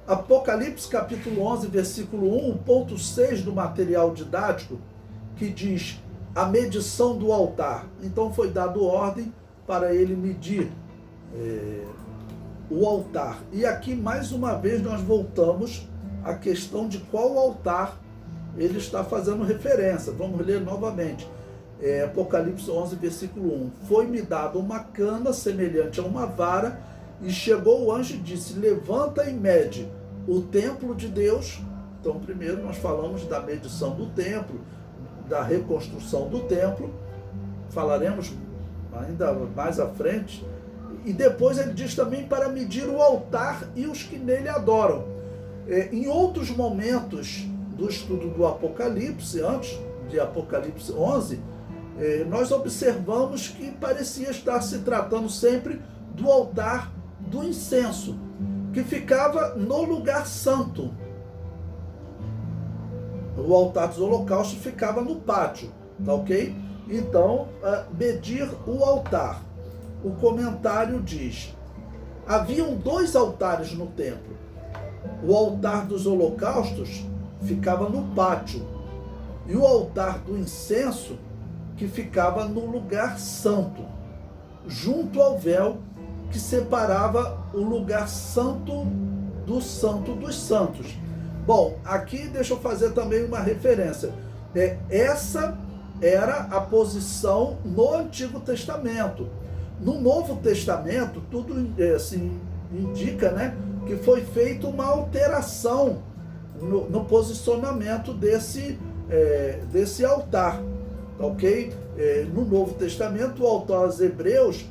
Apocalipse capítulo 11, versículo 1, ponto 6 do material didático, que diz a medição do altar. Então foi dado ordem para ele medir o altar. E aqui, mais uma vez, nós voltamos à questão de qual altar ele está fazendo referência. Vamos ler novamente. Apocalipse 11, versículo 1. Foi-me dada uma cana semelhante a uma vara, e chegou o anjo e disse: levanta e mede o templo de Deus. Então, primeiro nós falamos da medição do templo, da reconstrução do templo. Falaremos ainda mais à frente. E depois ele diz também para medir o altar e os que nele adoram. Em outros momentos do estudo do Apocalipse, antes de Apocalipse 11, nós observamos que parecia estar se tratando sempre do altar do incenso, que ficava no lugar santo. O altar dos holocaustos ficava no pátio, tá ok? Então, medir o altar. O comentário diz: haviam 2 altares no templo. O altar dos holocaustos ficava no pátio, e o altar do incenso, que ficava no lugar santo, junto ao véu que separava o lugar santo do santo dos santos. Bom, aqui deixa eu fazer também uma referência. Essa era a posição no Antigo Testamento. No Novo Testamento, tudo assim, indica, né, que foi feita uma alteração no posicionamento desse altar, ok? No Novo Testamento, o autor aos Hebreus,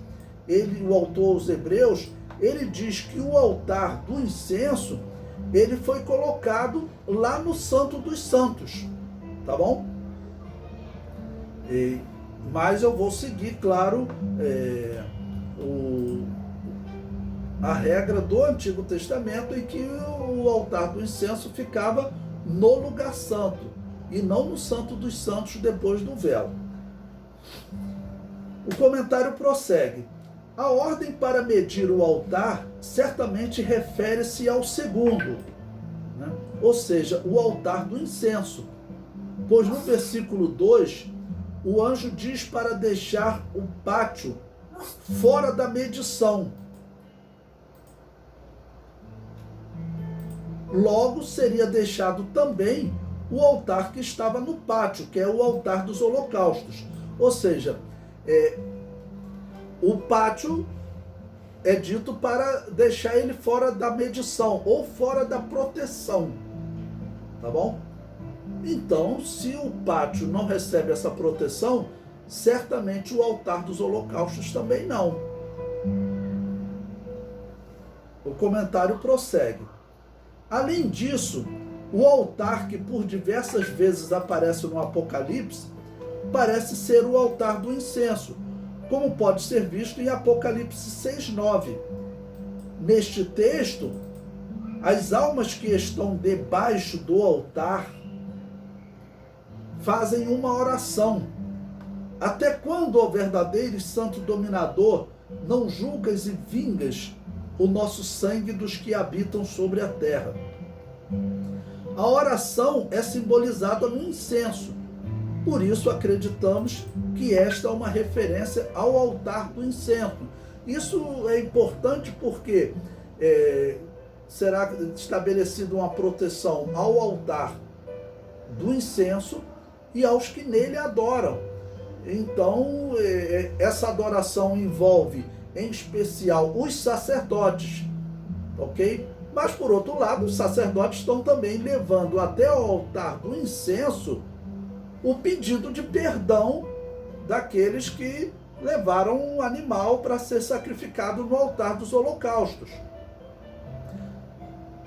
ele diz que o altar do incenso, ele foi colocado lá no Santo dos Santos, tá bom? Mas eu vou seguir, claro, a regra do Antigo Testamento, em que o altar do incenso ficava no lugar santo e não no Santo dos Santos depois do véu. O comentário prossegue. A ordem para medir o altar certamente refere-se ao segundo, né? Ou seja, o altar do incenso, pois no versículo 2, o anjo diz para deixar o pátio fora da medição. Logo, seria deixado também o altar que estava no pátio, que é o altar dos holocaustos. Ou seja, o pátio é dito para deixar ele fora da medição ou fora da proteção, tá bom? Então, se o pátio não recebe essa proteção, certamente o altar dos holocaustos também não. O comentário prossegue. Além disso, o altar que por diversas vezes aparece no Apocalipse parece ser o altar do incenso, como pode ser visto em Apocalipse 6:9. Neste texto, as almas que estão debaixo do altar fazem uma oração. Até quando, ó verdadeiro e santo dominador, não julgas e vingas o nosso sangue dos que habitam sobre a terra? A oração é simbolizada no incenso. Por isso acreditamos que esta é uma referência ao altar do incenso. Isso é importante porque será estabelecida uma proteção ao altar do incenso e aos que nele adoram. Então, essa adoração envolve, em especial, os sacerdotes, ok? Mas, por outro lado, os sacerdotes estão também levando até o altar do incenso o pedido de perdão daqueles que levaram um animal para ser sacrificado no altar dos holocaustos.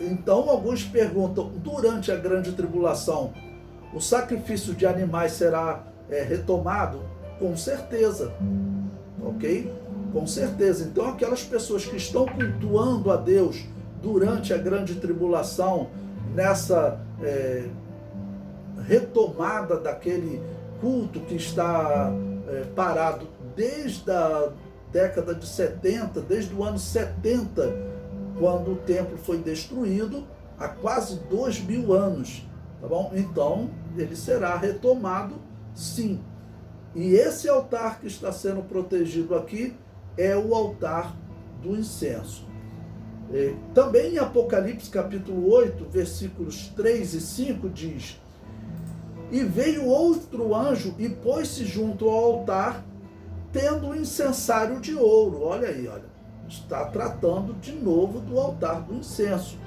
Então, alguns perguntam, durante a grande tribulação, o sacrifício de animais será retomado? Com certeza, ok? Com certeza. Então, aquelas pessoas que estão cultuando a Deus durante a grande tribulação, nessa retomada daquele culto que está parado desde a década de 70, desde o ano 70 quando o templo foi destruído há quase 2000 anos, tá bom? Então, ele será retomado, sim. E esse altar que está sendo protegido aqui é o altar do incenso. Também em Apocalipse capítulo 8, versículos 3 e 5 diz: e veio outro anjo e pôs-se junto ao altar, tendo um incensário de ouro. Olha aí, olha, está tratando de novo do altar do incenso.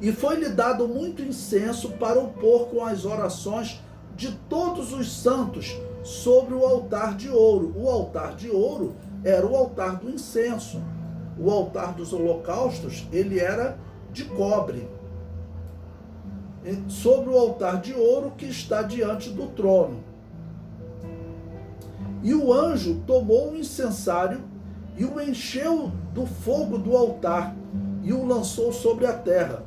E foi-lhe dado muito incenso para o pôr com as orações de todos os santos sobre o altar de ouro. O altar de ouro era o altar do incenso. O altar dos holocaustos, ele era de cobre. Sobre o altar de ouro que está diante do trono. E o anjo tomou o incensário e o encheu do fogo do altar e o lançou sobre a terra.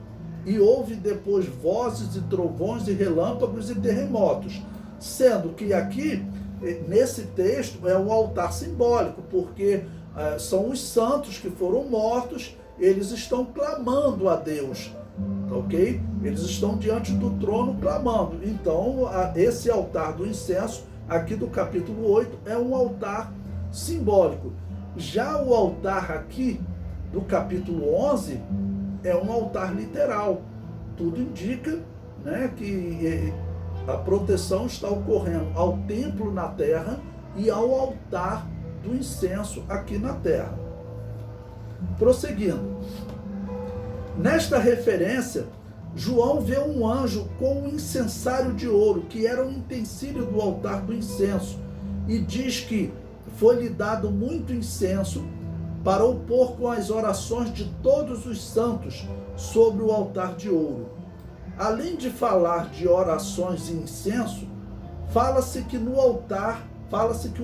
E houve depois vozes e trovões e relâmpagos e terremotos, sendo que aqui, nesse texto, é um altar simbólico, porque são os santos que foram mortos, eles estão clamando a Deus, ok? Eles estão diante do trono clamando. Então, esse altar do incenso, aqui do capítulo 8, é um altar simbólico. Já o altar aqui, do capítulo 11, é um altar literal. Tudo indica, né, que a proteção está ocorrendo ao templo na terra e ao altar do incenso aqui na terra. Prosseguindo. Nesta referência, João vê um anjo com um incensário de ouro, que era um utensílio do altar do incenso, e diz que foi-lhe dado muito incenso para o pôr com as orações de todos os santos sobre o altar de ouro. Além de falar de orações e incenso, fala-se que o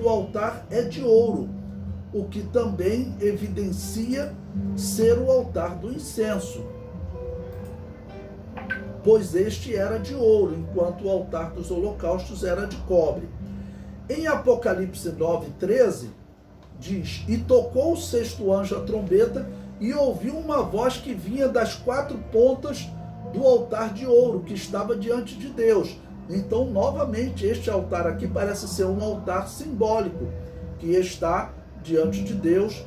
altar é de ouro, o que também evidencia ser o altar do incenso, pois este era de ouro, enquanto o altar dos holocaustos era de cobre. Em Apocalipse 9:13, diz: e tocou o sexto anjo a trombeta, e ouviu uma voz que vinha das quatro pontas do altar de ouro que estava diante de Deus. Então, novamente, este altar aqui parece ser um altar simbólico, que está diante de Deus,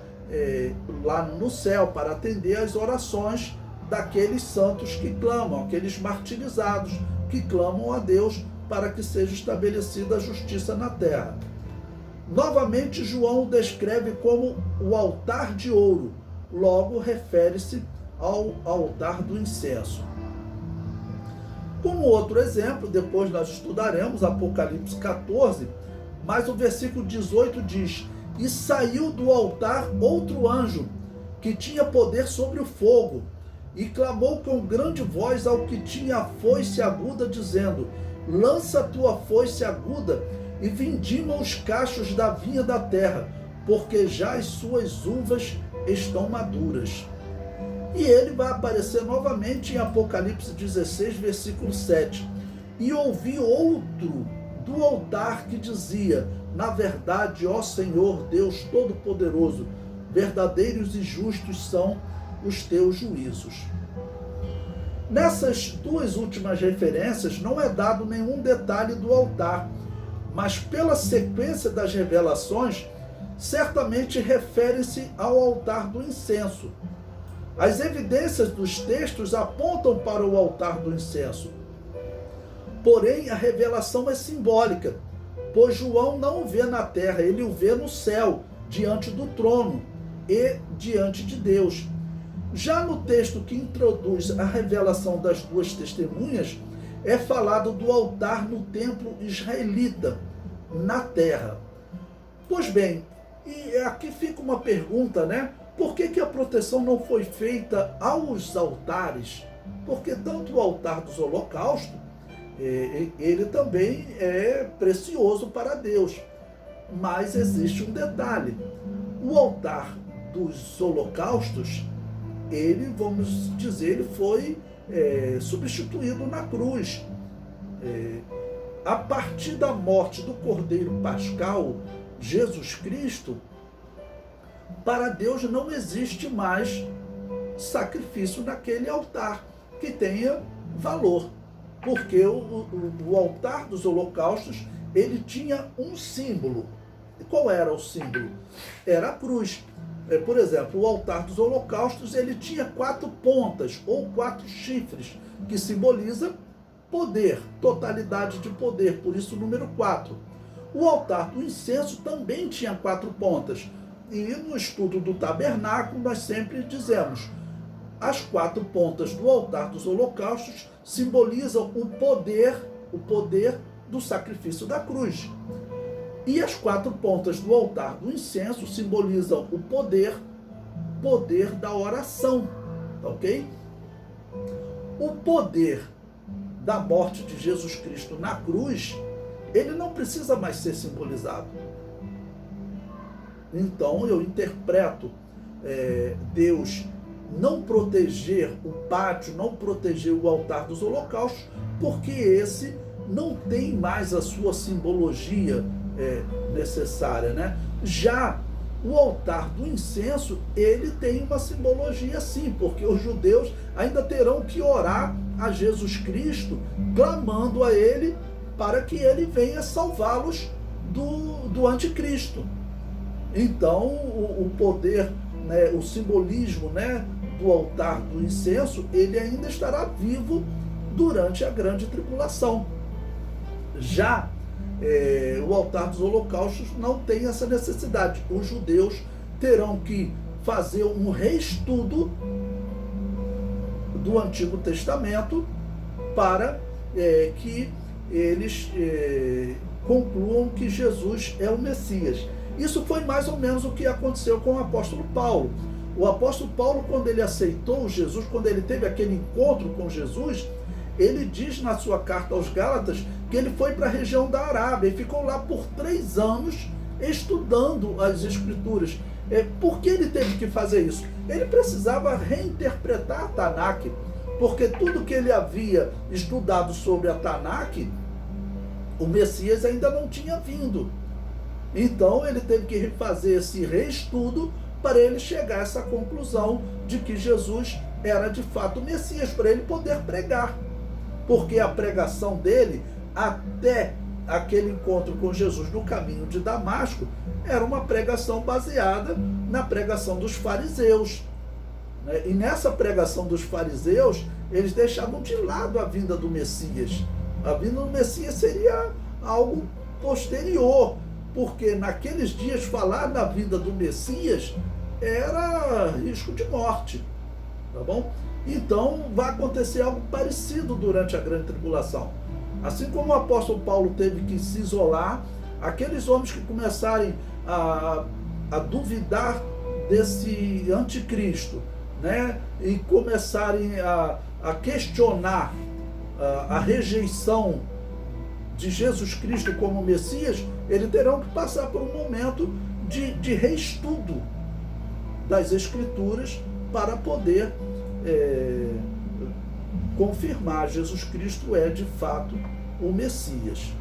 lá no céu, para atender às orações daqueles santos que clamam, aqueles martirizados que clamam a Deus para que seja estabelecida a justiça na terra. Novamente, João o descreve como o altar de ouro, logo refere-se ao altar do incenso. Como outro exemplo, depois nós estudaremos Apocalipse 14, mas o versículo 18 diz: e saiu do altar outro anjo, que tinha poder sobre o fogo, e clamou com grande voz ao que tinha a foice aguda, dizendo: lança a tua foice aguda e vindima os cachos da vinha da terra, porque já as suas uvas estão maduras. E ele vai aparecer novamente em Apocalipse 16, versículo 7. E ouvi outro do altar que dizia: na verdade, ó Senhor Deus Todo-Poderoso, verdadeiros e justos são os teus juízos. Nessas duas últimas referências não é dado nenhum detalhe do altar, mas pela sequência das revelações, certamente refere-se ao altar do incenso. As evidências dos textos apontam para o altar do incenso. Porém, a revelação é simbólica, pois João não o vê na terra, ele o vê no céu, diante do trono e diante de Deus. Já no texto que introduz a revelação das duas testemunhas, é falado do altar no templo israelita, na terra. Pois bem, e aqui fica uma pergunta, né? Por que a proteção não foi feita aos altares? Porque tanto o altar dos holocaustos, ele também é precioso para Deus. Mas existe um detalhe. O altar dos holocaustos, ele, vamos dizer, ele foi substituído na cruz. A partir da morte do Cordeiro Pascal, Jesus Cristo, para Deus não existe mais sacrifício naquele altar que tenha valor. Porque o altar dos holocaustos, ele tinha um símbolo. E qual era o símbolo? Era a cruz. Por exemplo, o altar dos holocaustos, ele tinha 4 pontas ou 4 chifres, que simboliza poder, totalidade de poder, por isso o número 4. O altar do incenso também tinha 4 pontas. E no estudo do tabernáculo nós sempre dizemos, as 4 pontas do altar dos holocaustos simbolizam o poder do sacrifício da cruz. E as 4 pontas do altar do incenso simbolizam o poder da oração, ok? O poder da morte de Jesus Cristo na cruz, ele não precisa mais ser simbolizado. Então eu interpreto Deus não proteger o pátio, não proteger o altar dos holocaustos, porque esse não tem mais a sua simbologia necessária, né? Já o altar do incenso, ele tem uma simbologia sim, porque os judeus ainda terão que orar a Jesus Cristo, clamando a ele para que ele venha salvá-los do anticristo. Então, o poder, né, o simbolismo, né, do altar do incenso, ele ainda estará vivo durante a grande tribulação. Já o altar dos holocaustos não tem essa necessidade. Os judeus terão que fazer um reestudo do Antigo Testamento para que eles concluam que Jesus é o Messias. Isso foi mais ou menos o que aconteceu com o apóstolo Paulo. O apóstolo Paulo, quando ele aceitou Jesus, quando ele teve aquele encontro com Jesus, ele diz na sua carta aos Gálatas que ele foi para a região da Arábia e ficou lá por 3 anos estudando as Escrituras. Por que ele teve que fazer isso? Ele precisava reinterpretar a Tanakh, porque tudo que ele havia estudado sobre a Tanakh, o Messias ainda não tinha vindo. Então ele teve que fazer esse reestudo para ele chegar a essa conclusão de que Jesus era de fato o Messias, para ele poder pregar. Porque a pregação dele, até aquele encontro com Jesus no caminho de Damasco, era uma pregação baseada na pregação dos fariseus. E nessa pregação dos fariseus, eles deixavam de lado a vinda do Messias. A vinda do Messias seria algo posterior, porque naqueles dias falar na vinda do Messias era risco de morte, tá bom? Então vai acontecer algo parecido durante a grande tribulação. Assim como o apóstolo Paulo teve que se isolar, aqueles homens que começarem a duvidar desse anticristo, né, e começarem a questionar a rejeição de Jesus Cristo como Messias, eles terão que passar por um momento de reestudo das Escrituras para poder confirmar Jesus Cristo é de fato o Messias.